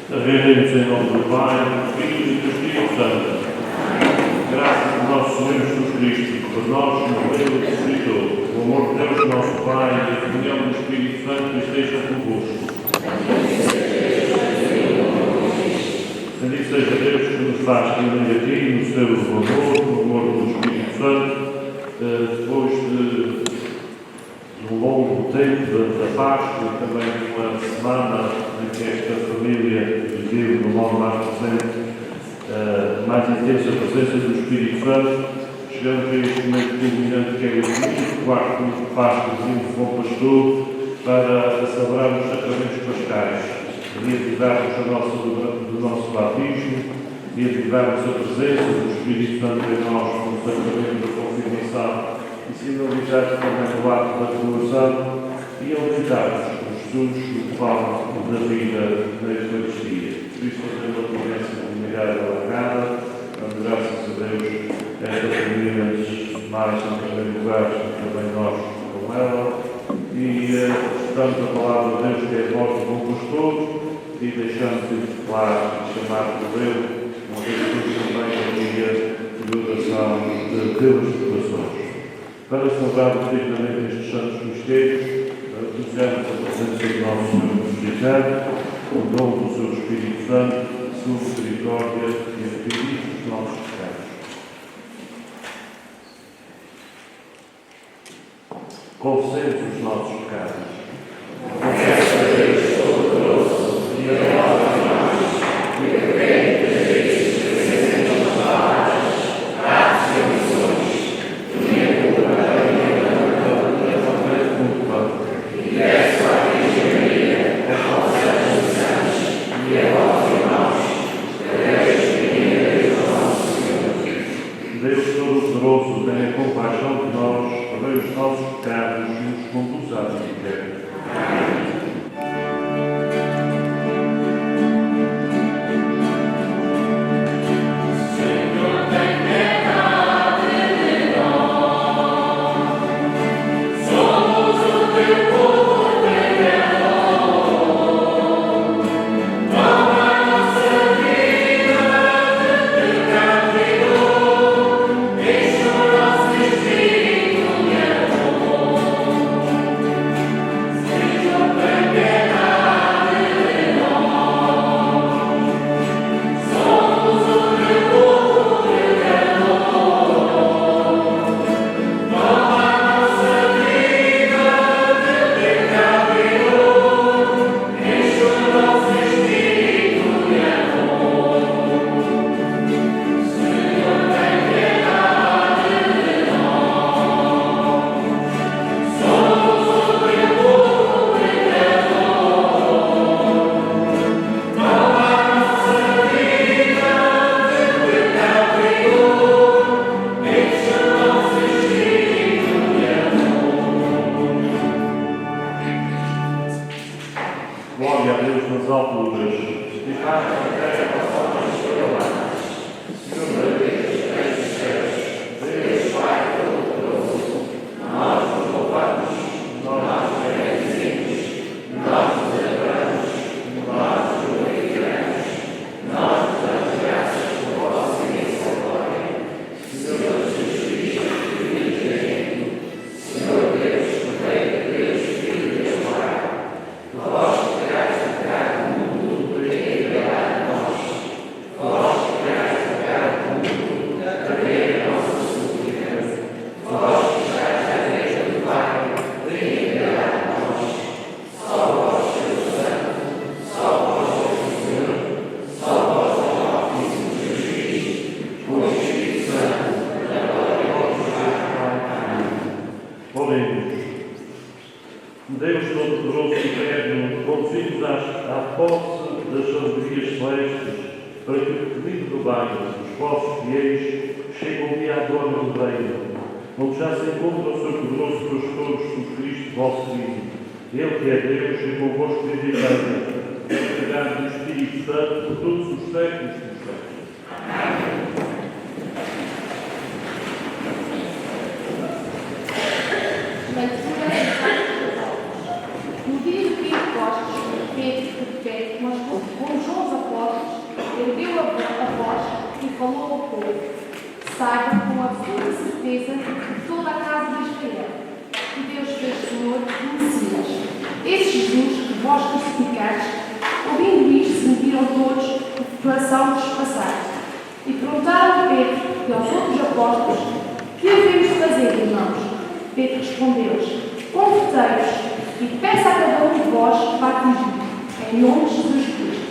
Reunimos em nome do Pai, do Filho e do Espírito Santo. Graças ao nosso Senhor Jesus Cristo, por nós, no meio do Espírito, o amor de Deus, nosso Pai, e a comunhão do Espírito Santo esteja convosco. Bendito seja Deus que nos faz também aqui, no seu amor, no amor do Espírito Santo, depois de um longo tempo da Páscoa e também de uma semana em que esta família viveu no modo mais presente, mais intensa presença do Espírito Santo, chegamos a este momento culminante que é o quarto de Páscoa do Bom Pastor, para celebrar os sacramentos pascais, reativarmos do nosso batismo, reativarmos a presença do Espírito Santo em nós no sacramento da confirmação e sinalizar também o ato da coroação e aumentarmos Jesus, o pão da vida da Eucaristia. Por isso, fazendo a promessa de comunidade alargada, dando graças a Deus, esta família mais em primeiro lugar, também nós com ela, e estudamos a palavra de Deus, que é a voz do bom pastor, e deixando-se falar e chamar por Deus, uma vez que também é dia de oração de Deus de corações. Para celebrar dignamente estes santos mistérios, desejamos a presença do nosso Senhor Jesus, o dom do seu Espírito Santo, sua misericórdia e a pedido dos nossos pecados. Confessemos os nossos pecados. Confessa a Deus Todo-Poderoso e a nós e a quem deseja presente nas palavras, atos e omissões, e peço à Virgem Maria, aos santos santos e a vós, irmãos, através de Deus nosso Senhor. Deus Todo-Poderoso, tenha compaixão de nós, perdoe os nossos pecados e nos conduza à vida eterna. Amém. Deus Todo-Poderoso e Eterno, conduzimos à posse das alegrias celestes, para que o pedido do bem dos vossos fiéis chegue um dia à glória do reino, onde já se encontra o seu poderoso pastor Jesus Cristo, vosso Filho. Ele que é Deus e convosco vive e reina, entregado do Espírito Santo por todos os séculos dos séculos. Amém. No dia de Pentecostes, Pedro, mas com João Saiba com absoluta certeza que toda a casa de Israel, que Deus fez Senhor e Messias. Esse Jesus que vós crucificastes, ouvindo isto, sentiram todos o coração despassado. E perguntaram a Pedro e aos outros apóstolos: que devemos fazer, irmãos? Pedro respondeu-lhes: convertei-vos e peço a cada um de vós batismo, em nome de Jesus Cristo,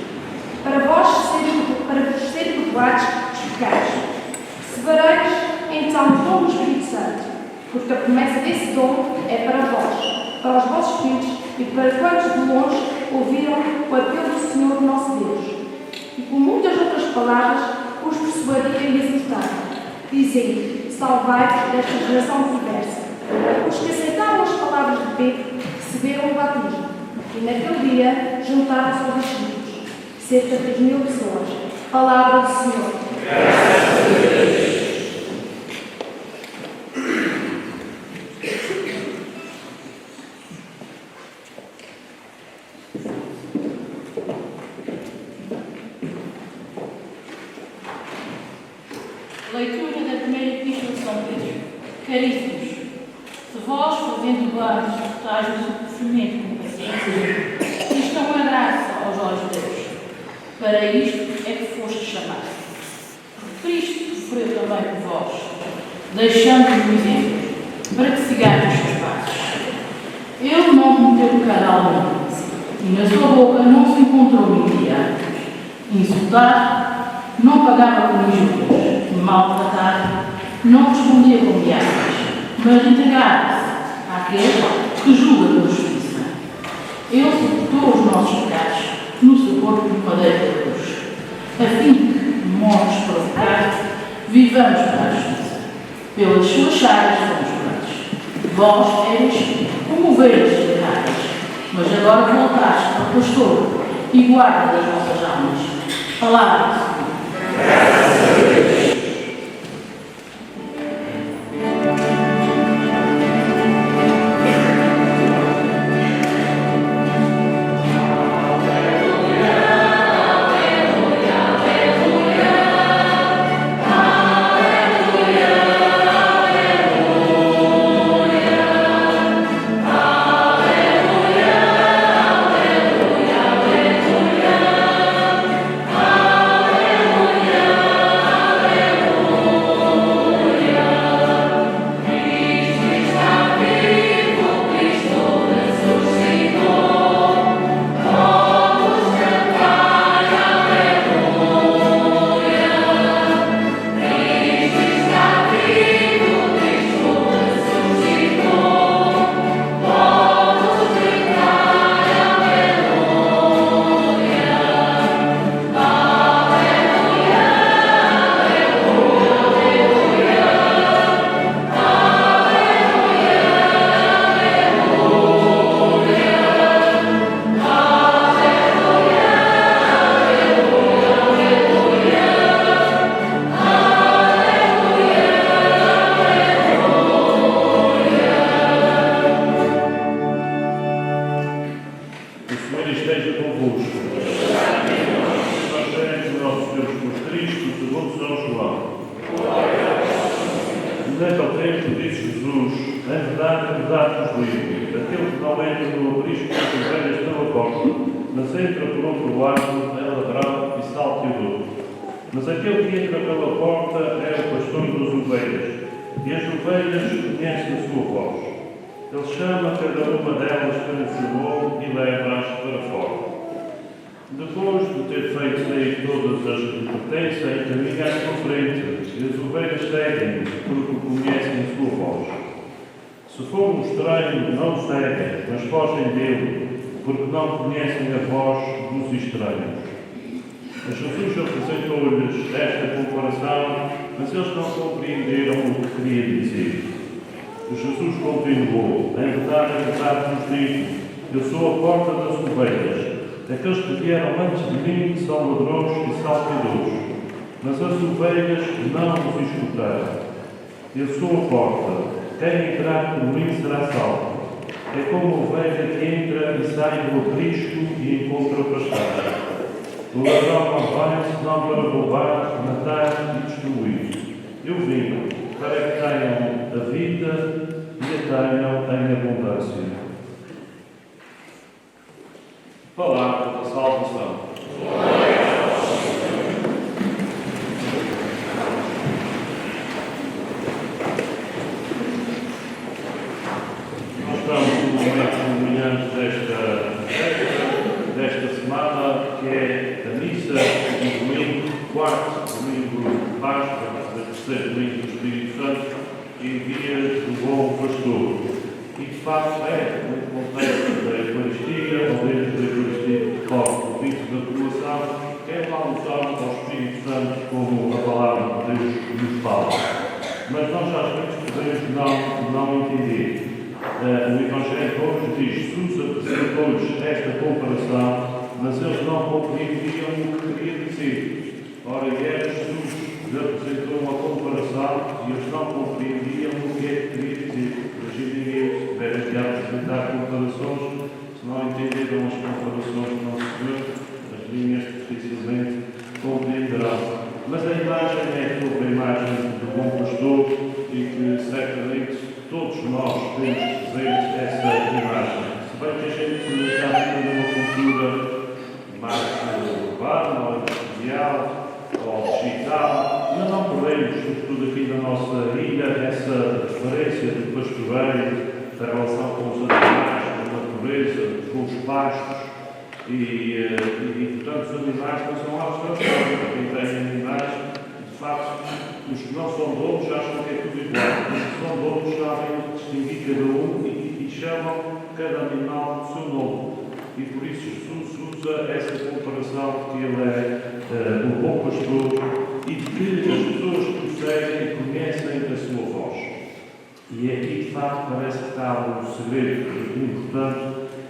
para vos serem perdoados os pecados. Recebereis então o dom do Espírito Santo, porque a promessa desse dom é para vós, para os vossos filhos e para quantos de longe ouviram o apelo do Senhor nosso Deus. E com muitas outras palavras os persuadia e exortava, dizendo: salvai-vos desta geração perversa. Os que aceitaram as palavras de Pedro receberam o batismo, e naquele dia juntaram-se aos discípulos, cerca de 3.000 pessoas. Palavra do Senhor. Graças a Deus. Leitura da primeira epístola de São Pedro. Caríssimos, se vós, fazendo bem, suportais o sofrimento com paciência, isto não é graça aos olhos de Deus. Para isto é que foste chamados. Porque Cristo sofreu também por vós, deixando-vos um exemplo, para que sigais os seus passos. Ele não cometeu pecado algum, e na sua boca não se encontrou mentira. Insultar, não pagava com injúrias. Maltratar, não respondia com piadas, mas entregava-se àquele que julga com justiça. Ele suportou os nossos pecados no seu corpo de madeira da cruz, a fim que, mortos para o pecado, vivamos para a justiça. Pelas suas chagas fomos curados. Vós eres como ovelhas erradas, mas agora voltaste ao pastor e guarda das nossas almas. Palavra do Senhor. Graças a Deus. Mas aquele que entra pela porta é o pastor das ovelhas, e as ovelhas conhecem a sua voz. Ele chama cada uma delas pelo seu nome e leva-as para fora. Depois de ter feito sair todas as que pertencem, caminha à sua frente, e as ovelhas seguem, porque conhecem a sua voz. Se for um estranho, não o seguem, mas fogem dele, porque não conhecem a voz dos estranhos. Mas Jesus apresentou-lhes esta comparação, mas eles não compreenderam o que queria dizer. Jesus continuou: em verdade vos digo, eu sou a porta das ovelhas. Aqueles que vieram antes de mim são ladrões e salteadores, mas as ovelhas não os escutaram. Eu sou a porta. Quem entrar por mim será salvo. É como a ovelha que entra e sai do aprisco e encontra pastagem. O ladrão não vai senão para roubar, matar e destruir. Eu vim para que tenham a vida e a tenham em abundância. Palavra da salvação. Nós estamos no momento culminante desta semana, que é a missa do domingo, quarto domingo de Páscoa, da terceira domingo do Espírito Santo, em dia do Bom Pastor. E de facto é, no contexto da Eucaristia, ou dentro da Eucaristia que toca o rito da coroação, é uma alusão ao Espírito Santo como a palavra de Deus nos fala. Mas nós às vezes podemos não entender. O Evangelho hoje diz: Jesus apresentou-lhes esta comparação, mas eles não compreendiam o que queria dizer. Ora, era Jesus que apresentou uma comparação e eles não compreendiam o que é que queria dizer. Imaginem se tiverem que apresentar comparações, se não entenderam as comparações do Nosso Senhor, as linhas dificilmente compreenderão. Mas a imagem é toda a imagem do bom pastor e que certamente todos nós temos presente essa imagem. Se bem que a gente está tendo uma cultura mais urbana, ou industrial, ou digital, mas não perdemos, sobretudo aqui na nossa ilha, essa referência do pastoreio, da relação com os animais, com a natureza, com os pastos. E portanto, os animais não são abstrações. Quem tem animais, de facto, os que não são donos acham que é tudo igual. Os que são donos sabem distinguir cada um e chamam cada animal do seu nome. E por isso Jesus usa essa comparação de que ele é o bom pastor e de que as pessoas que o seguem e conhecem a sua voz. E aqui, de facto, parece que está um segredo importante,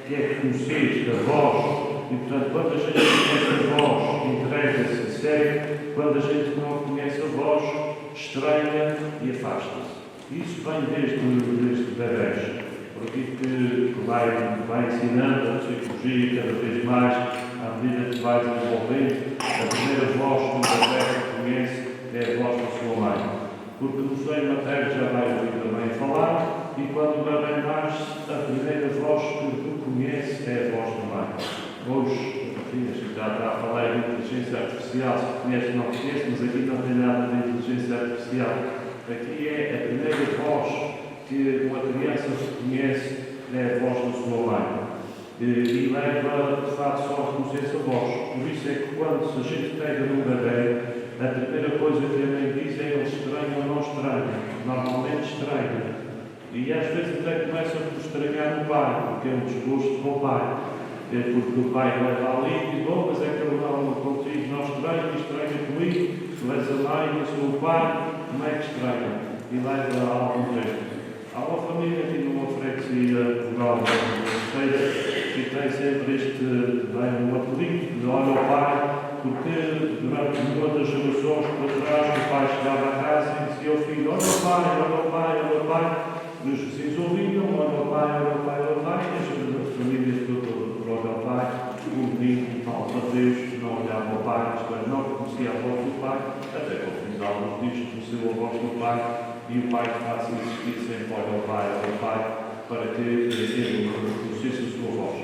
que é conhecer a voz. E, portanto, quando a gente conhece a voz, entrega-se e segue. Quando a gente não conhece a voz, estranha e afasta-se. Isso vem desde bebés. Por aqui que vai ensinando a psicologia cada vez mais, à medida que vai desenvolvendo, a primeira voz que um bebê conhece é a voz da sua mãe. Porque no seio materno já vai ouvir a mãe falar, e quando o bebê nasce, a primeira voz que conhece é a voz da mãe. Hoje, enfim, a gente já está a falar de inteligência artificial, se conhece ou não conhece, mas aqui não tem nada de inteligência artificial. Aqui é a primeira voz que uma criança reconhece, é a voz da sua mãe. E leva, de facto, só a reconhecer essa voz. Por isso é que quando a gente pega num bebê, a primeira coisa que a mãe diz é: ele estranha ou não estranha. Normalmente estranha. E às vezes até começa por estranhar o pai, porque é um desgosto com o pai. Porque o pai leva ali e diz: bom, mas é que ele não contigo, não estranha comigo. Se lês a mãe, eu sou o pai, como é que estranha? E leva algum tempo. Há uma família aqui numa freguesia rural que tem sempre um apelido de olha ao pai, porque durante muitas gerações para trás o pai chegava a casa e dizia ao filho: olha o pai, olha o pai, olha o pai. E os vizinhos ouviam: olha o pai, olha o pai, olha o pai. E as famílias todas olha ao pai, o menino, mal a Deus, não olhava ao pai, isto é, não reconhecia a voz do pai, até que ao final dos dias conheceu a voz do pai. E o pai faz insistir sempre: olha ao pai, para que ele reconhecesse a sua voz.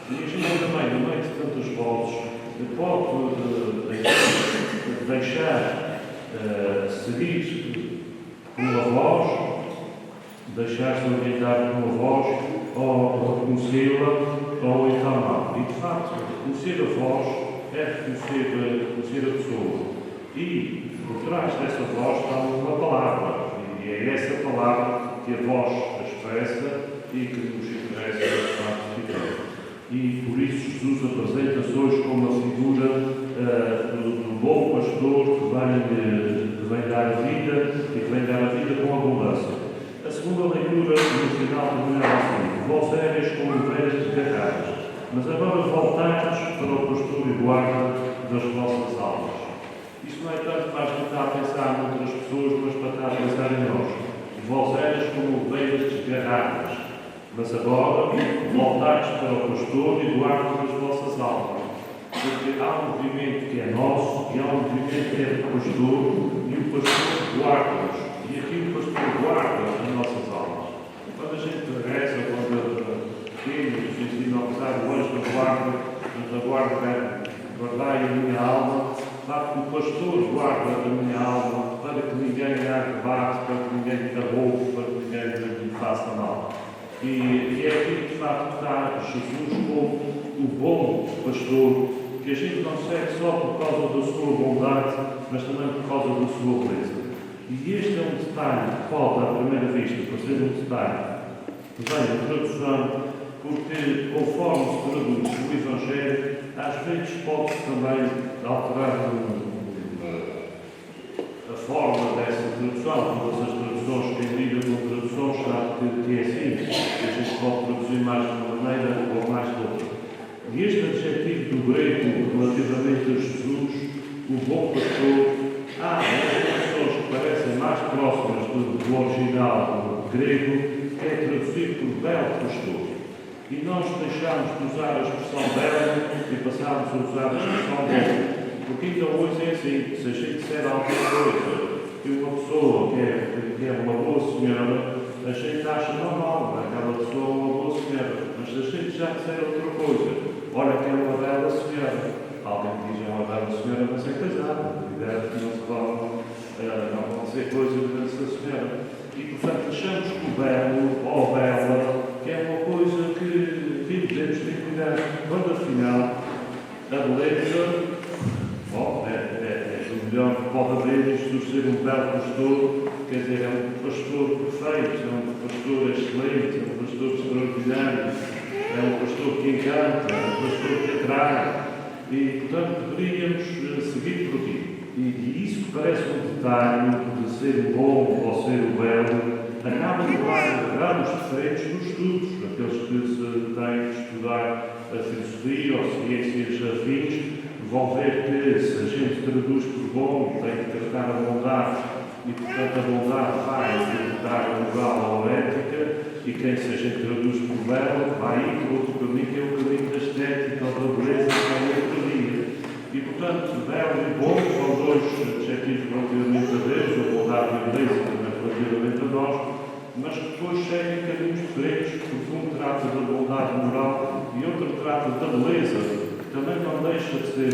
E a gente também, no meio de tantas vozes, pode deixar seguir com a voz, deixar-se orientar com a voz, ou reconhecê-la, ou então não. E de facto, reconhecer a voz é reconhecer a pessoa. E por trás dessa voz está uma palavra. E é essa palavra que a voz expressa e que nos interessa de facto. E por isso Jesus apresenta-se hoje como a figura do bom pastor que vem dar a vida e que vem dar a vida com abundância. A segunda leitura no final termina assim: vós eres como ovelhas desgarradas, mas agora voltados para o pastor e guarda das vossas almas. Isto não é tanto para a gente estar a pensar noutras pessoas, mas para estar a pensar em nós. Vós eres como ovelhas desgarradas, mas agora voltados para o pastor e guarda das vossas almas. Porque há um movimento que é nosso e há um movimento que é do pastor, e o pastor guarda-nos e aquilo que o pastor guarda as nossas almas. Quando a gente reza, quando filhos ensinam a rezar o anjo da guarda, mas a guarda deve guardar a minha alma, sabe que o pastor guarda a minha alma para que ninguém a arrebate, para que ninguém me roube, para que ninguém me faça mal. E é aqui que de facto está Jesus como o bom pastor, que a gente não segue só por causa da sua bondade, mas também por causa da sua beleza. E este é um detalhe que pode, à primeira vista, parecer um detalhe, vem da tradução, porque conforme se traduz o Evangelho, às vezes pode-se também alterar a forma dessa tradução. Todas as traduções, quem lida com traduções sabe que é assim, que a gente pode traduzir mais de uma maneira ou mais de outra. E este adjetivo do grego relativamente a Jesus, o bom pastor, há pessoas que parecem mais próximas do original grego, que é traduzido por belo pastor. E nós deixámos de usar a expressão bela e passámos a usar a expressão bom. Porque ainda hoje é assim, se a gente disser alguma coisa que uma pessoa que é uma boa senhora, a gente acha normal, aquela pessoa é uma boa senhora. Mas se a gente já disser outra coisa, olha que é uma bela senhora, alguém diz é uma bela senhora, mas é casada, e não se vão dizer coisas dessa senhora. E portanto achamos que o belo ou bela que é uma coisa que temos de cuidar, quando afinal a beleza é o melhor que pode haver isto de ser um belo pastor, quer dizer, é um pastor perfeito, é um pastor excelente, é um pastor extraordinário, é um pastor que encanta, é um pastor que atrai, e portanto deveríamos seguir por aqui. E isso que parece um detalhe de ser o bom ou ser o belo, acaba de dar graus diferentes nos estudos. Aqueles que se têm de estudar a filosofia ou ciências afins vão ver que se a gente traduz por bom, tem que tratar a bondade e, portanto, a bondade vai interpretar a moral ou a ética, e quem se a gente traduz por belo vai ir por outro caminho, que é o caminho da estética ou da beleza, que é outra linha. E, portanto, belo e bom são dois adjetivos relativamente a Deus, a bondade e a beleza também relativamente a nós, mas que depois seguem caminhos diferentes, porque um trata da bondade moral e outro trata da beleza, que também não deixa de ser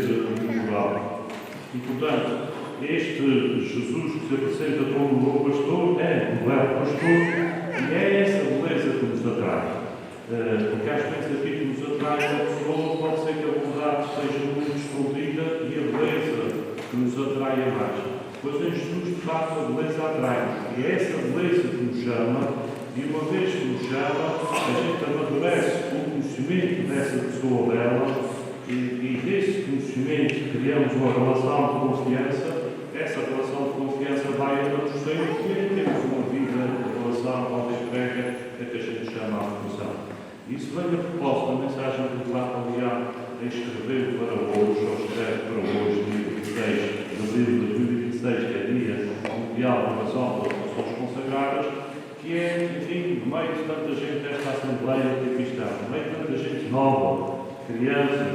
moral. E, portanto, este Jesus que se apresenta como o bom pastor é o belo pastor, e é essa beleza que nos atrai. Porque às vezes aqui que nos atrai a pessoa pode ser que a bondade esteja muito escondida e a beleza que nos atrai mais. Pois em Jesus, de facto, a beleza atrai-nos. E é essa beleza que nos chama, e uma vez que nos chama, a gente amadurece o conhecimento dessa pessoa bela, e desse conhecimento criamos uma relação de confiança. Essa relação de confiança vai amadurecendo e temos uma vida de relação com a entrega que a gente chama a função. Isso vem a propósito da mensagem que o Papa Leão escreveu para hoje, ou escreve para hoje, dia 26 de abril de 2026, que é Dia Mundial de Oração pelas Pessoas Consagradas, que é, enfim, no meio de tanta gente desta Assembleia de Cristãos, no meio de tanta gente nova, crianças,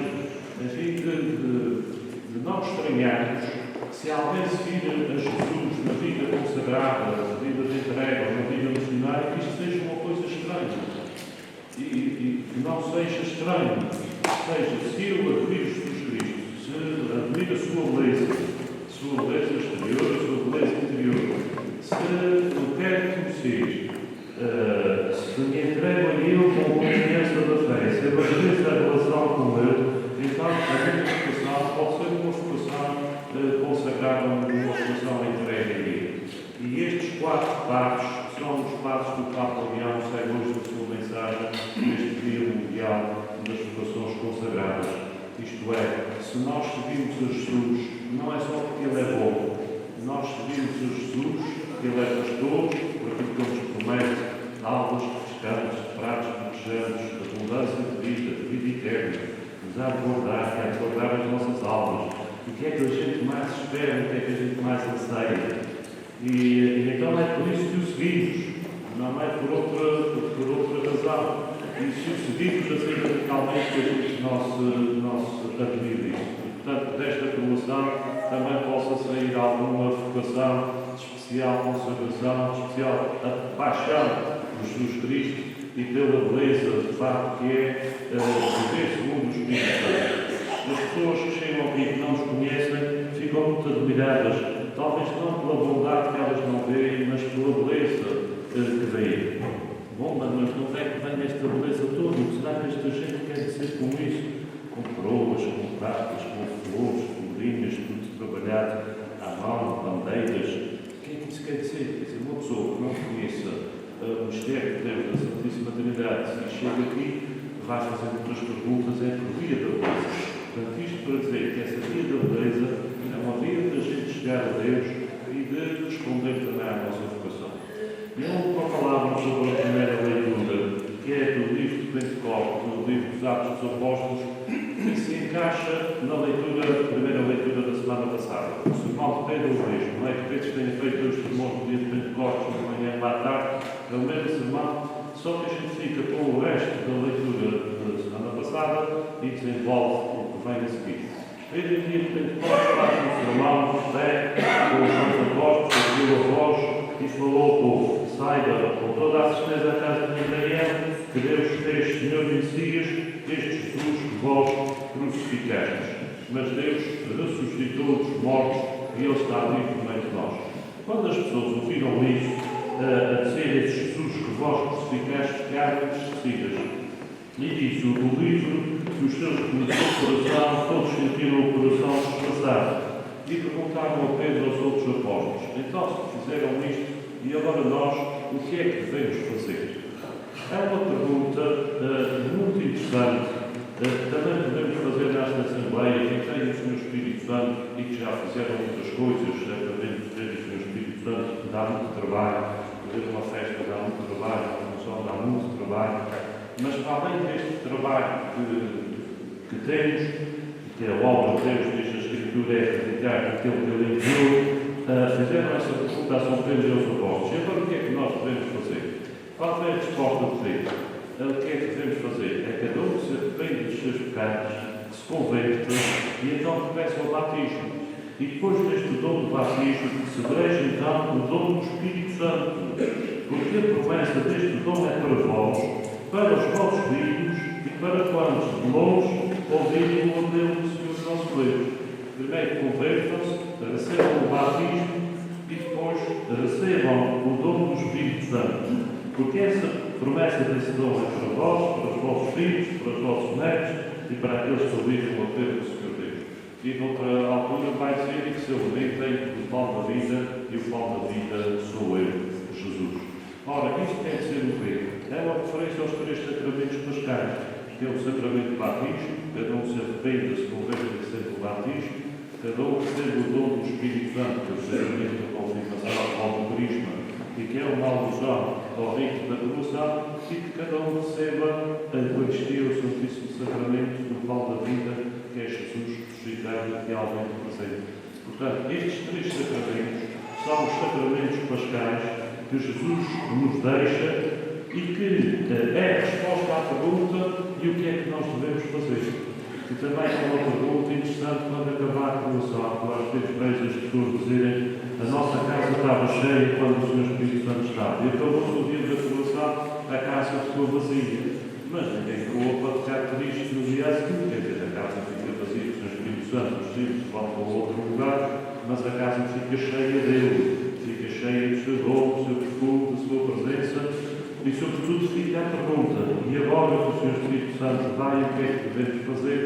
enfim, de não estranharmos se alguém seguir a Jesus na vida consagrada, na vida de entrega, na vida missionária, que isto seja uma coisa estranha. E que não seja estranho. Seja, se eu admiro Jesus Cristo, se admiro a sua beleza exterior, a sua beleza interior, se eu quero conhecer, se me entrego a Ele com confiança da fé, se eu agradeço a relação com Ele, então a minha vocação pode ser uma vocação consagrada, uma vocação entregue a Ele. E estes 4 passos são os passos que o Papa Leão segue hoje na sua mensagem neste Dia Mundial das Vocações Consagradas. Isto é, se nós seguimos a Jesus, não é só porque Ele é bom, nós seguimos a Jesus, porque Ele é pastor, por aquilo que Ele nos promete, almas refrescantes, pratos refrescantes, abundância de vida eterna, nos há de guardar as nossas almas. O que é que a gente mais espera, o que é que a gente mais anseia? E então é por isso que o seguimos, não é por outra razão. E se o seguimos assim radicalmente, que a gente não se admira isso. portanto, desta promoção também possa sair alguma vocação de especial consagração, de especial paixão por Jesus Cristo e pela beleza, de facto, que é viver segundo o Espírito Santo. As pessoas que chegam aqui e que não nos conhecem ficam muito admiradas, talvez não pela bondade que elas não veem, mas pela beleza que veem. Bom, mas não é que vem esta beleza toda. O que será que esta gente quer dizer com isso? Com coroas, com pratas, com flores, com linhas, tudo trabalhado à mão, bandeiras. O que é que isso quer dizer? Quer dizer, uma pessoa que não conheça o mistério de Deus, da Santíssima Trindade, e chega aqui, vai fazer outras perguntas, é por via da beleza. Portanto, isto para dizer que essa via da beleza é uma via de a gente chegar a Deus e de responder também à nossa vocação. E uma palavra sobre a primeira leitura, que é do livro de Pentecostes, do livro dos Atos dos Apóstolos, que se encaixa na primeira leitura da semana passada. O sermão de Pedro mesmo, não é que Pedro tenha feito os sermões do dia de Pentecostes, de manhã e à tarde, é o mesmo sermão, só que a gente fica com o resto da leitura da semana passada e desenvolve o que vem a seguir. Pedro, no dia de Pentecostes, faz um sermão de fé com os santos apóstolos, ouviu a voz e falou ao povo: saiba com toda a certeza a casa de Israel que Deus fez Senhor e Messias, este Jesus que vós crucificastes. Mas Deus ressuscitou dos mortos e Ele está vivo no meio de nós. Quando as pessoas ouviram isso, a dizer esse Jesus que vós crucificastes, ficaram entristecidas. E disse o livro que os seus coração, todos sentiram o coração despassado. E perguntaram a Pedro aos outros apóstolos: então, se fizeram isto, e agora nós, o que é que devemos fazer? É uma pergunta muito interessante. Também podemos fazer nesta Assembleia, quem tem o Senhor Espírito Santo e que já fizeram muitas coisas, certamente ter o Senhor Espírito Santo dá muito trabalho, fazer uma festa dá muito trabalho, uma função dá muito trabalho, mas além deste trabalho que temos, que é a obra de Deus, diz a Escritura, é acreditar naquilo que Ele enviou, fizeram essa pergunta a São Pedro e aos apóstolos. E agora o que é que nós devemos fazer? Qual foi a resposta de Pedro? O que é que devemos fazer? É cada um se arrepende dos seus pecados, que se converte e então regressa ao batismo. E depois deste dom do batismo, que se veja então o dom do Espírito Santo. Porque a promessa deste dom é para vós, para os vossos filhos e para quantos de longe ouvirem o modelo do Senhor nosso Deus. Primeiro convertam-se, recebam o batismo e depois recebam o dom do Espírito Santo. Porque essa promessa desse dom é para vós, para os vossos filhos, para os vossos netos e para aqueles que ouvirem o apelo do Senhor Deus. E noutra altura vai dizer que se alimentem do pão da vida e o pão da vida sou eu, Jesus. Ora, isto quer dizer o quê? É uma referência aos 3 sacramentos pascais, que é o sacramento do batismo, cada um se arrependa, se converta e recebe o batismo, cada um recebe o dom do Espírito Santo, que é o sacramento da confirmação, ao do crisma, e que é uma alusão ao rito da coroação, e que cada um receba a Eucaristia, o Santíssimo Sacramento do pão da vida, que é Jesus ressuscitado realmente presente. Portanto, estes 3 sacramentos são os sacramentos pascais que Jesus nos deixa e que é a resposta à pergunta: e o que é que nós devemos fazer? E também é uma pergunta interessante quando acabar a colação, que às vezes vejo as pessoas dizerem: a nossa casa estava cheia quando o Senhor Espírito Santo estava. E acabou-se o dia da colação, a casa ficou vazia. Mas ninguém coa para ficar triste no dia a seguir. Quer dizer, a casa fica vazia, o Senhor Espírito Santo, os filhos vão para outro lugar, mas a casa fica cheia dele, fica cheia do seu dom, do seu perfume, da sua presença. E, sobretudo, fica a pergunta: e agora que o Senhor Espírito Santo vai, o que é que devemos fazer?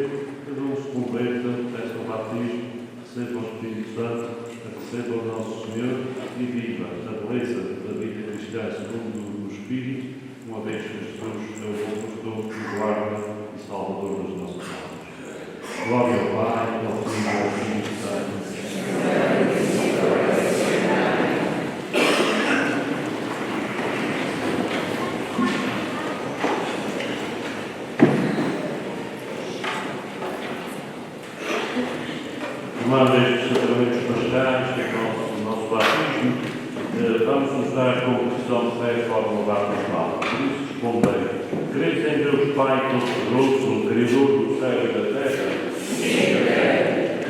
Cada um se converta, peça o batismo, receba o Espírito Santo, receba o nosso Senhor e viva a beleza da vida cristã segundo o Espírito, uma vez que Jesus é o bom pastor, o guarda e salvador das nossas almas. Glória ao Pai, ao Filho e ao Espírito Santo. Tomando estes sacramentos pascais, que é o nosso batismo, vamos nos dar a confissão de fé de forma batismal. Por isso respondei: creio em Deus Pai Todo-Poderoso, Criador do céu e da terra.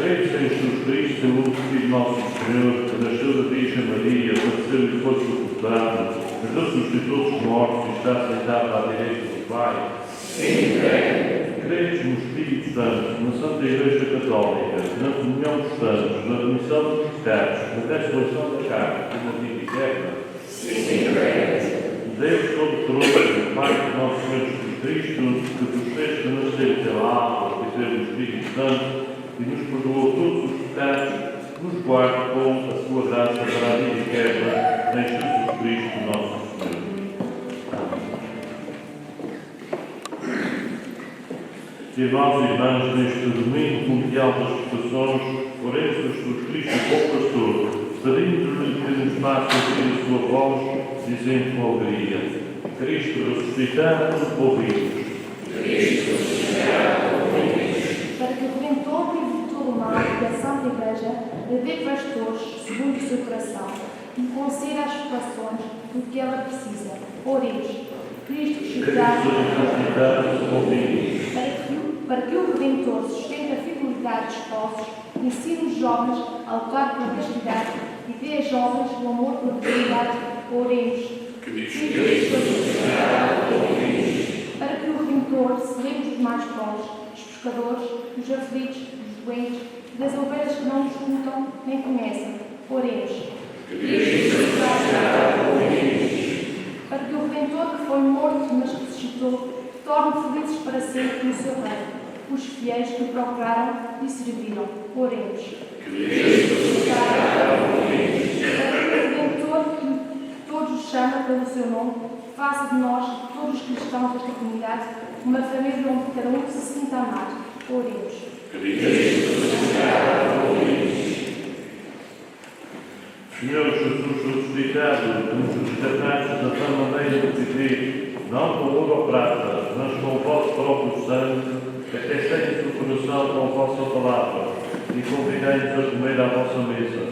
Creio em Jesus Cristo, o único Filho nosso Senhor, que nasceu da Virgem Maria, padeceu e foi sepultado, ressuscitou dos mortos e está sentado à direita do Pai. Sim, creio. Creio no Espírito Santo, na Santa Igreja Católica, na comunhão dos santos, na remissão dos pecados, na ressurreição da carne e na vida eterna. Sim, creio. Deus Todo-Poderoso, Pai de nosso Senhor Jesus Cristo, que vos fez renascer pela água e pelo Espírito Santo, e nos perdoou todos os pecados, nos guarde com a sua graça para a vida eterna, em Jesus Cristo, nosso Senhor. Irmãos e irmãs, neste domingo mundial das votações, oremos a Jesus Cristo, o bom pastor, pedindo-lhe que nos faça ouvir a sua voz, dizendo com alegria: Cristo ressuscitado, ouvimos. Cristo ressuscitado, ouvimos. Para que o Redentor livre todo o mal e a Santa Igreja lhe dê pastores segundo o seu coração e conceda as vocações do que ela precisa. Oremos. Cristo ressuscitado, Ouvimos. para que o Redentor sustente a fidelidade dos esposos, ensine os jovens a lutar pela castidade e dê aos jovens o amor pela fidelidade. Oremos. Cristo ressuscitado, ouvimos. Para que o Redentor se lembre dos mais pobres, dos pescadores, dos aflitos, dos doentes, das ovelhas que não nos escutam nem conhecem. Oremos. Cristo ressuscitado, ouvimos. Para que o Redentor que foi morto, mas ressuscitou, torne felizes para sempre no seu reino os fiéis que o procuraram e serviram. Oremos. Cristo ressuscitado, ouvimos. Para que o Redentor que todos os chama pelo seu nome, faça de nós, todos os cristãos desta comunidade, uma família onde cada um se sinta amado. Oremos. Cristo ressuscitado, ouvimos. Senhor Jesus ressuscitado, que nos resgataste da tal maneira de viver, não com ouro ou prata, mas com o vosso próprio sangue, até aquecerem o coração com a vossa palavra, e convidai-nos a comer à vossa mesa,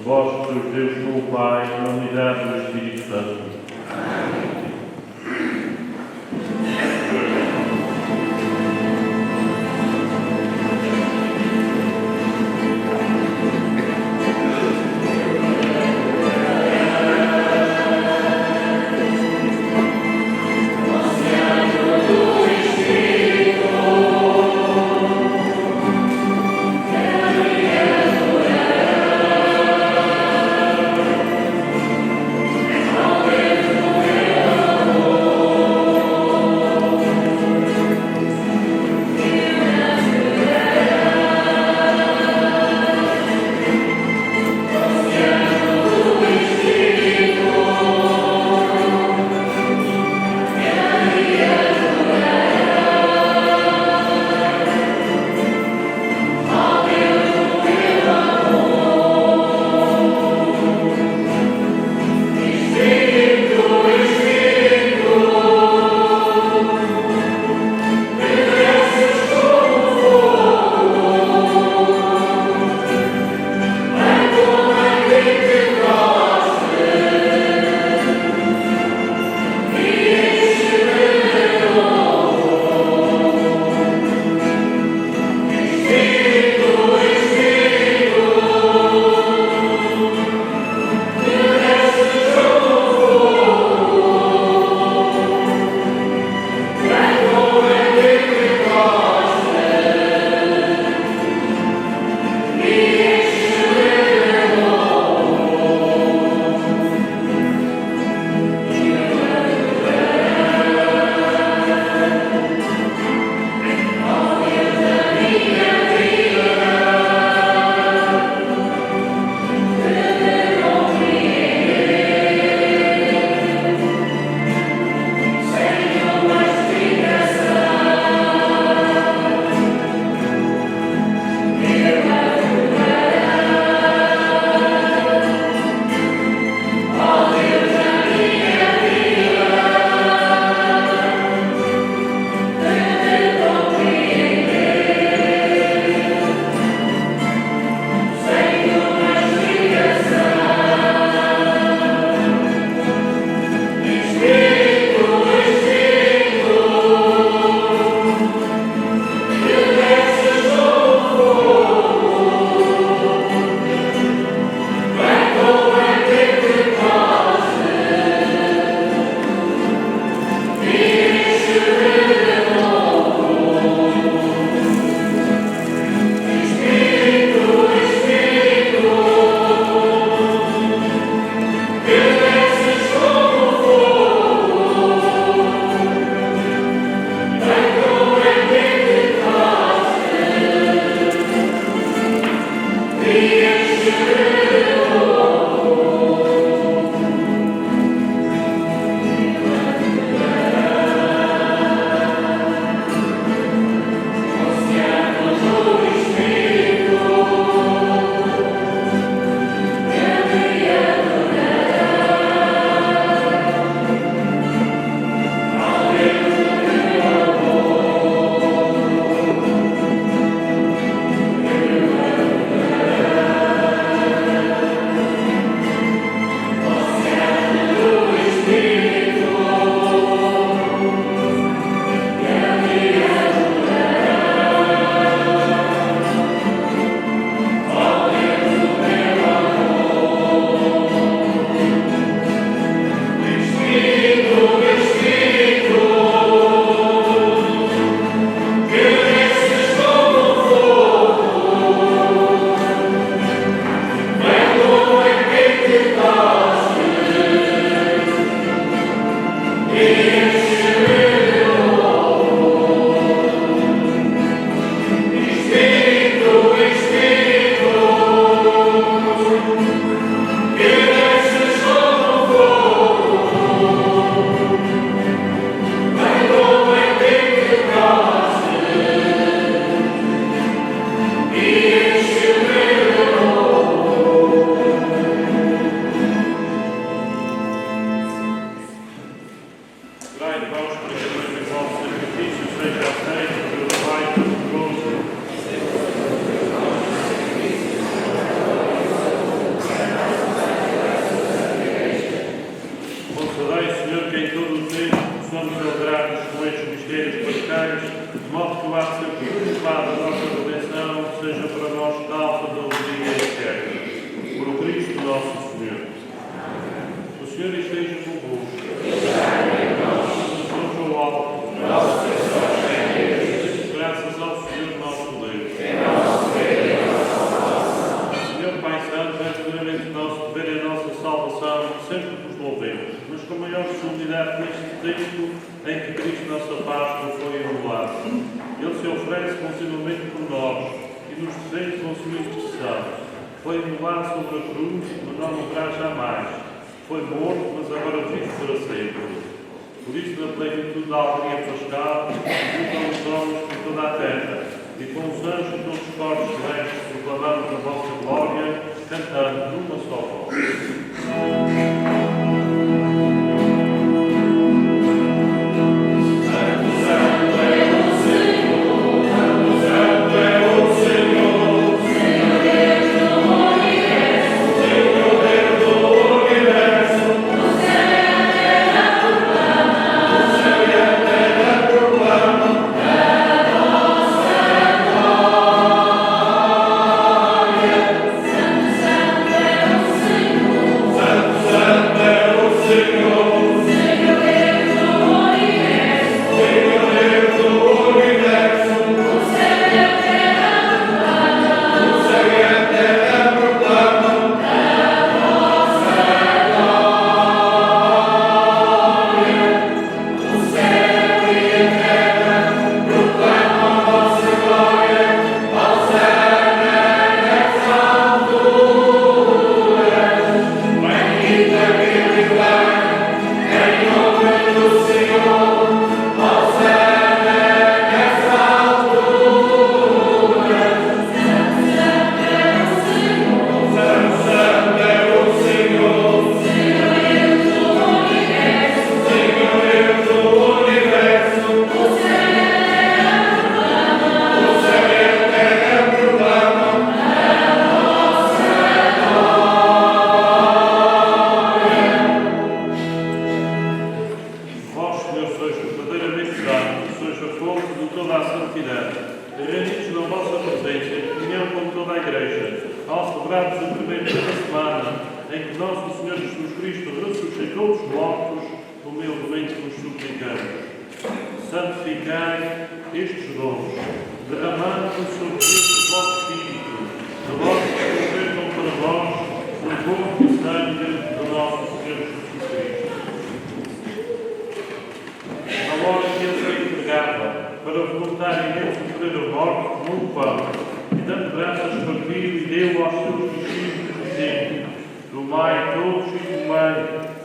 vós, que sois Deus com o Pai, na unidade do Espírito Santo. Aleluia. Senhor esteja convosco. Sejam alto. Graças ao Senhor nosso Deus. Senhor Pai Santo, é verdadeiramente nosso dever e a nossa salvação, sempre vos louvemos. Mas com maior solenidade neste tempo em que Cristo, nossa Páscoa, foi anulado. Ele se oferece continuamente por nós e nos defende com sua intercessão. Foi anulado sobre a cruz, mas não morrerá jamais. Foi morto, mas agora vive para sempre. Por isso, na plenitude da alegria pascal, juntam os homens por toda a terra, e com os anjos e todos os corpos celestes, proclamamos a vossa glória, cantando numa só voz. Santificai estes dons, derramando sobre este vosso Espírito, de vós que convertam para vós o corpo e sangue do nosso Senhor Jesus Cristo. Na hora que ele se entregava, para voluntariamente sofrer a morte como um pão, e dando graças partiu e deu aos seus discípulos, dizendo: tomai todos e comei,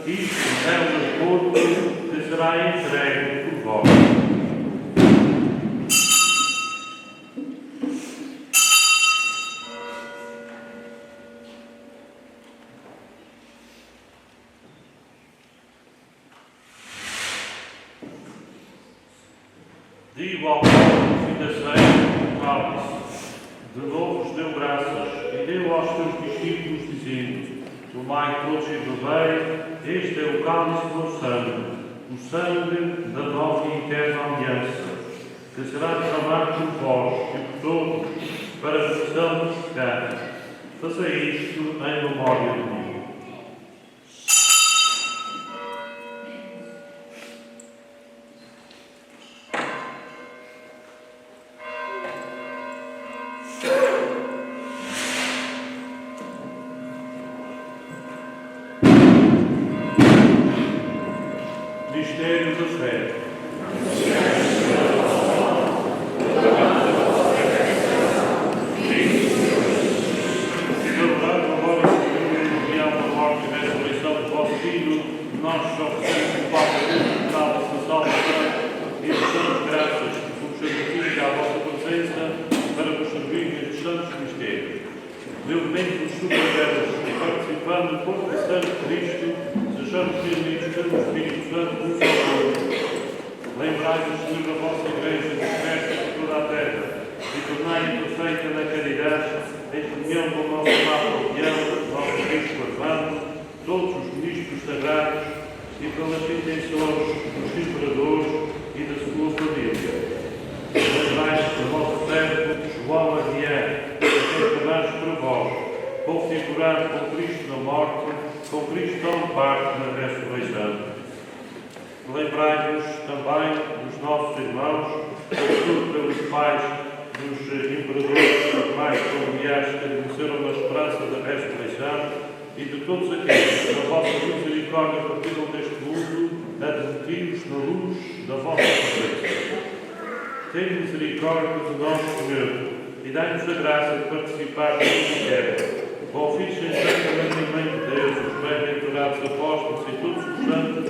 isto é o meu corpo que será entregue por vós. Digo ao povo fim da ceia, cálice. De novo vos deu graças e deu aos seus discípulos, dizendo: tomai todos e bebei, este é o cálice do meu sangue, o sangue da nova e eterna aliança, que será derramado por vós e por todos, para a remissão dos pecados. Façai isto em memória de mim. Mistério da fé. Celebrando agora esse período mundial da morte e da ressurreição do vosso Filho, nós só oferecemos o Papa Universal da sua salvação e vos damos graças que vos santifica à vossa presença para vos servir nestes santos mistérios. Livremente vos suplicamos, participando do corpo e sangue de Cristo, sejamos reunidos pelo Espírito Santo no seu corpo. Lembrai-vos, Senhor, da vossa Igreja, dispersa por toda a terra, e tornai-a perfeita na caridade, em comunhão com o nosso Papa Leão, nosso Bispo Armando, todos os ministros sagrados, e pelas intenções dos imperadores e da sua família. Lembrai-vos do vosso servo, João Aguiar, que é por vós, configurado com Cristo na morte, com Cristo tão parte na ressurreição. Lembrai-vos também dos nossos irmãos, sobretudo pelos pais dos imperadores mais familiares que adormeceram na esperança da ressurreição, e de todos aqueles que, na vossa misericórdia, partiram deste mundo, admitidos na luz da vossa presença. Tenha misericórdia de nós, Senhor, e dai-nos a graça de participar do mistério. O ofício em sacramento em Mãe de Deus, os bem-aventurados apóstolos e todos os santos,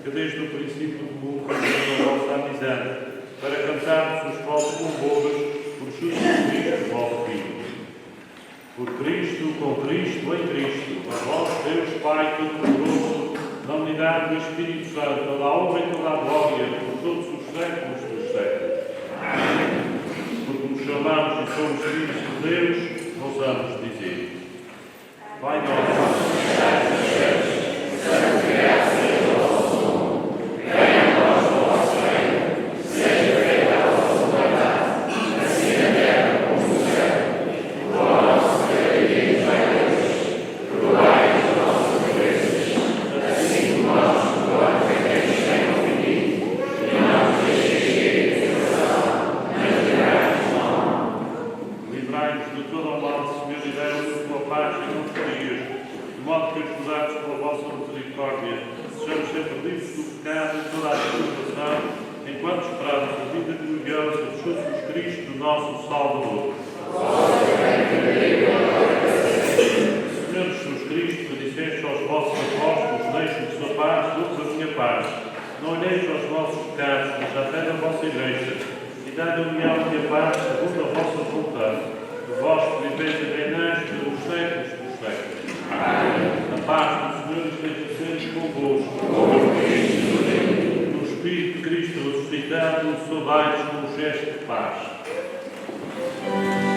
que desde o princípio do mundo continuam a vossa amizade, para cantarmos os vossos louvores por Jesus Cristo, vosso Filho. Por Cristo, com Cristo, em Cristo, a vós, Deus Pai Todo-Poderoso, na unidade do Espírito Santo, toda a honra e toda a glória, por todos os séculos dos séculos. Porque nos chamamos e somos filhos de Deus, ousamos dizer: Pai nosso, que estás nos céus, santificado seja o vosso nome. Venha a nós o vosso reino, seja feita a vossa vontade, assim na terra como no céu. O pão nosso cada dia nos dai hoje. Perdoai as nossas ofensas, assim como nós perdoamos a quem nos tem ofendido. E não nos deixeis cair em tentação, mas livrai-nos do mal. Livrai-nos de todo o mal, Senhor, e dai-nos a tua paz e não farias, de modo que, escusados pela vossa misericórdia, sejamos sempre livres do pecado e toda a tentação, enquanto esperamos a vida gloriosa de Jesus Cristo, nosso Salvador. Senhor Jesus Cristo, que disseste aos vossos apóstolos: deixe-vos a paz, dou-vos a minha paz. Não olheis aos nossos pecados, mas à fé da vossa Igreja, e dai-lhe a união e a paz segundo a vossa vontade. De vós que viveis e reinais pelos séculos dos séculos. Amém. A paz do Senhor esteja sempre convosco. No Espírito de Cristo ressuscitado, saudai-vos com um gesto de paz. Amém.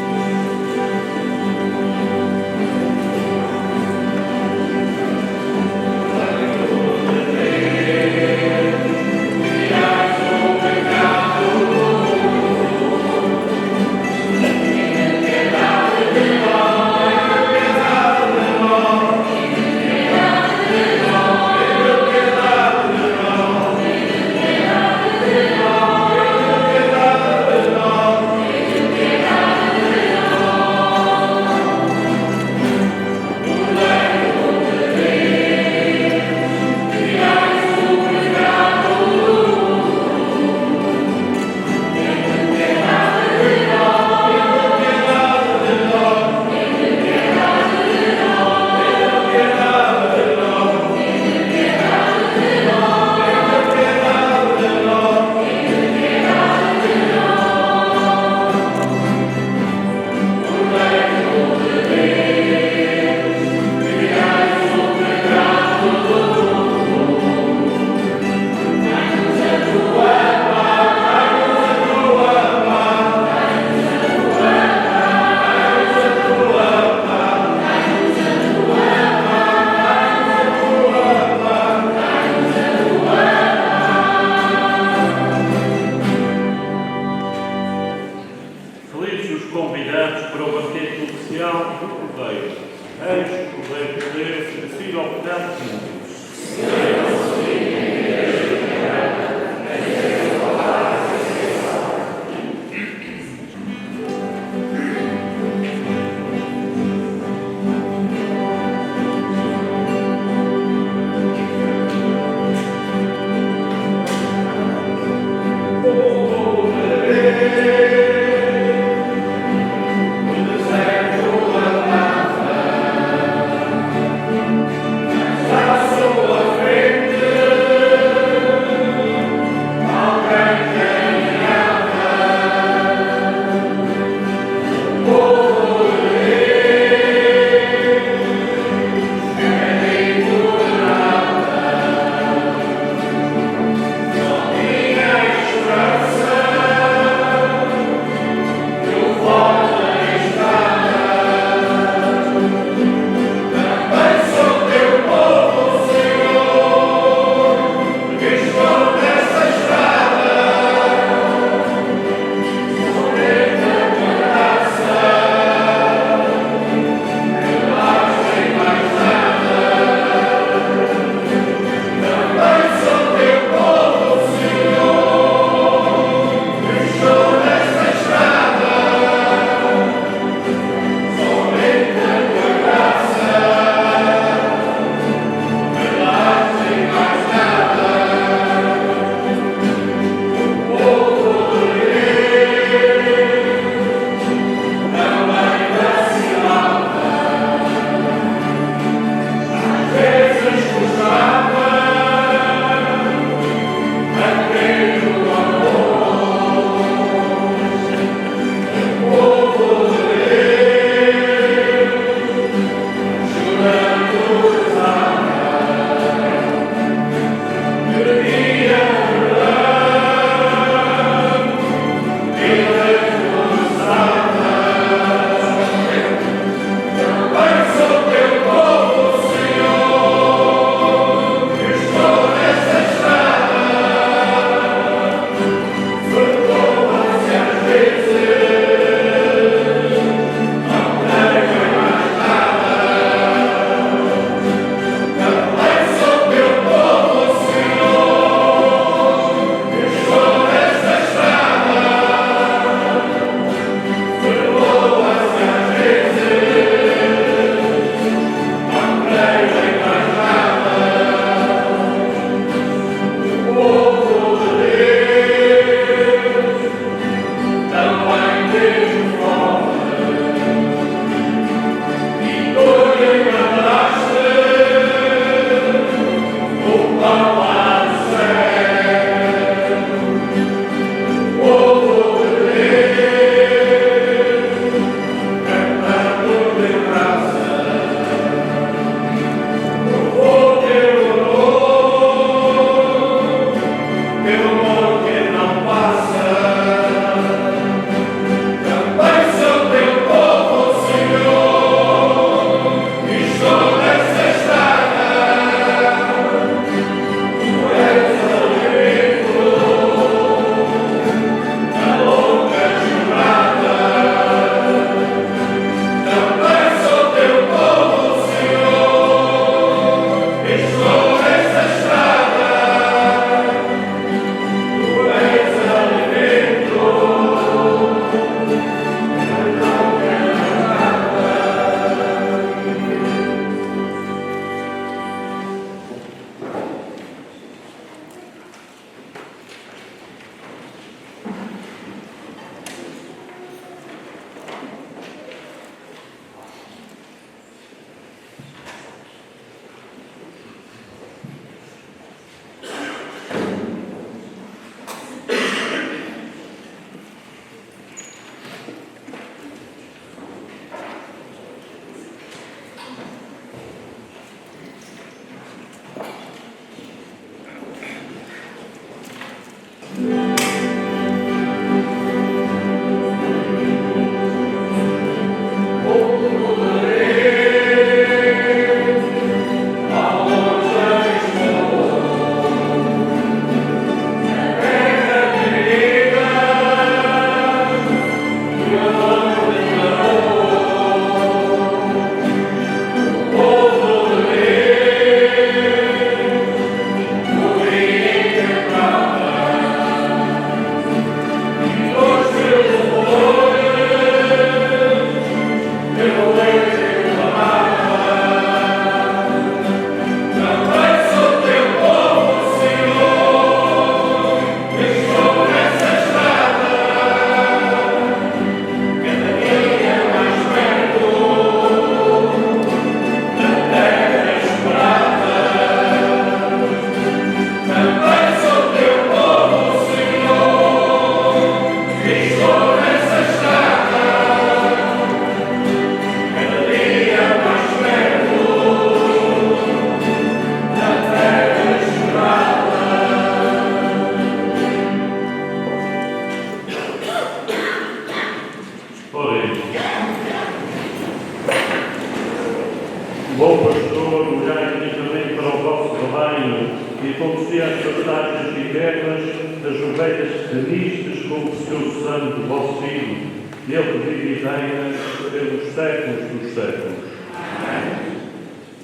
rebanho e conduzia as pastagens eternas as ovelhas canistas com o seu sangue vosso Filho. Ele vive e reina pelos séculos dos séculos.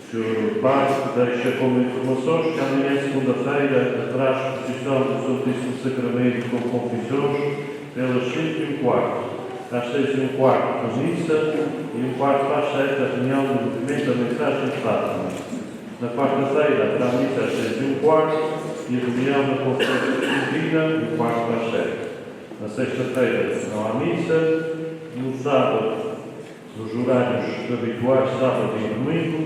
O Sr. Padre deixa como informações que amanhã, segunda-feira, haverá exposição do Santíssimo Sacramento com confissões pelas 5h15. Às 6h15 a missa e 1h para as 7 a reunião do movimento da mensagem de Fátima. Na quarta-feira haverá missa às 6h15 e a reunião da conferência divina 1h para as 7. Na sexta-feira não há missa. No sábado, nos horários habituais, sábado e domingo,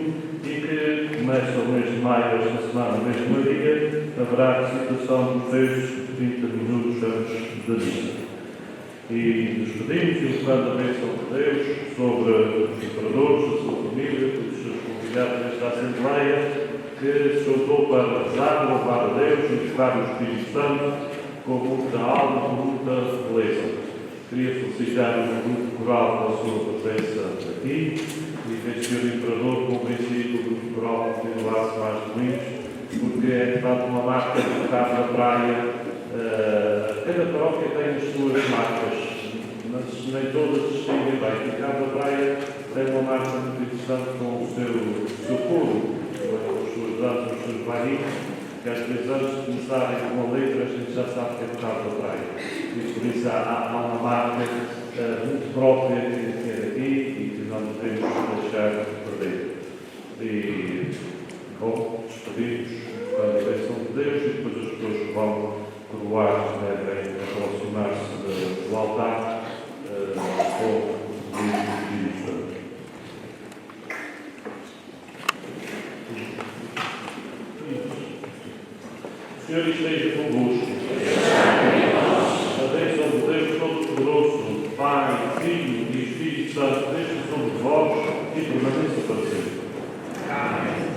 e que começa o mês de maio, esta semana, o mês de Maria, haverá recitação dos textos de 30 minutos antes da missa. E nos pedimos, invocando a bênção de Deus sobre os imperadores, a sua família, todos os seus convidados nesta Assembleia, que se juntou para rezar, louvar a Deus e invocar o Espírito Santo com muita alma, com muita beleza. Queria felicitar o grupo coral pela sua presença aqui e ver o Sr. Imperador convencido o grupo coral que continuasse mais domingos, porque é de facto uma marca do Cabo da Praia. Cada paróquia tem as suas marcas, mas nem todas distinguem bem. O Cabo da Praia tem uma marca muito interessante com o seu coro, as suas danças, os seus bailinhos, que às vezes antes de começarem com a letra, a gente já sabe que é do Cabo da Praia. E por isso há uma marca muito própria que é daqui e que não devemos deixar de perder. E, bom, despedimos com a bênção de Deus e depois as pessoas que vão coroar devem aproximar-se do altar com o Espírito Santo. O Senhor esteja convosco. A bênção de Deus Todo-Poderoso, Pai, Filho e Espírito Santo, esteja sobre vós e permaneça para sempre. Amém.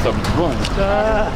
Tá muito bom? Tá.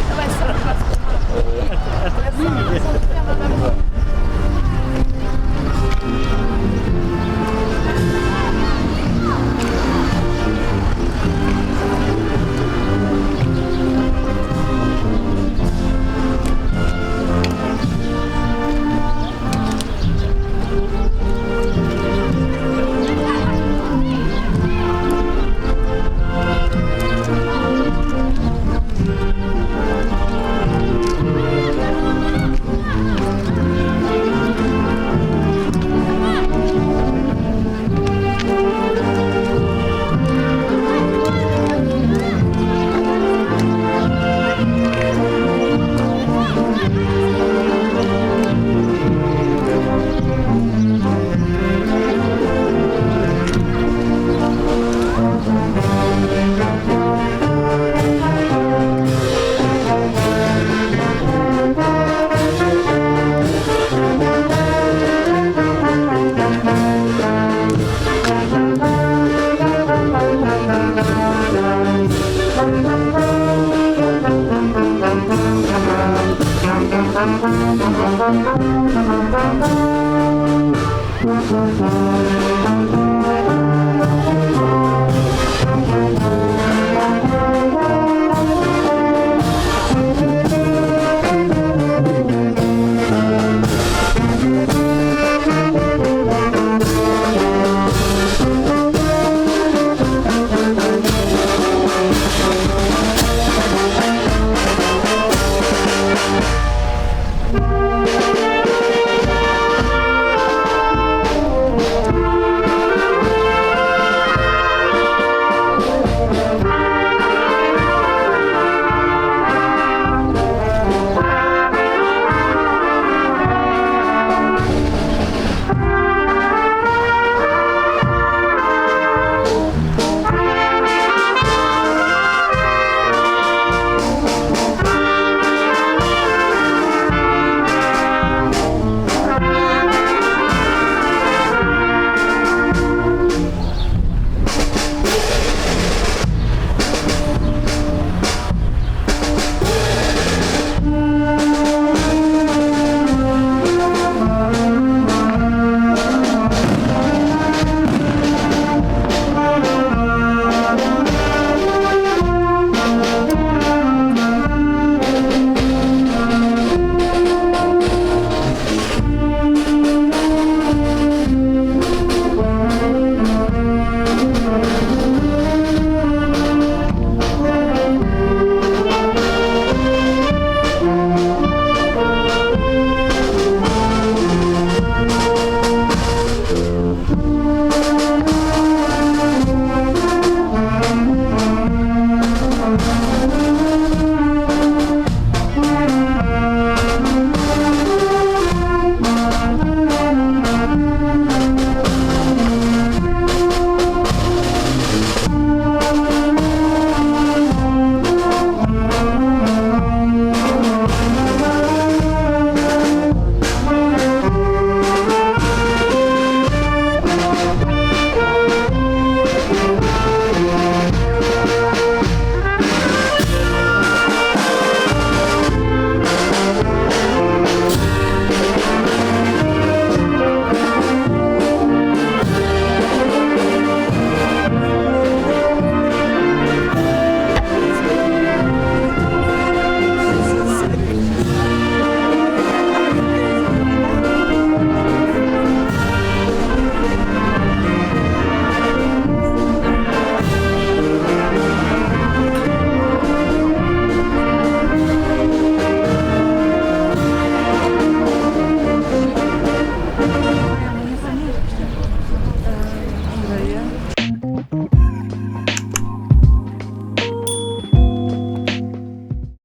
Música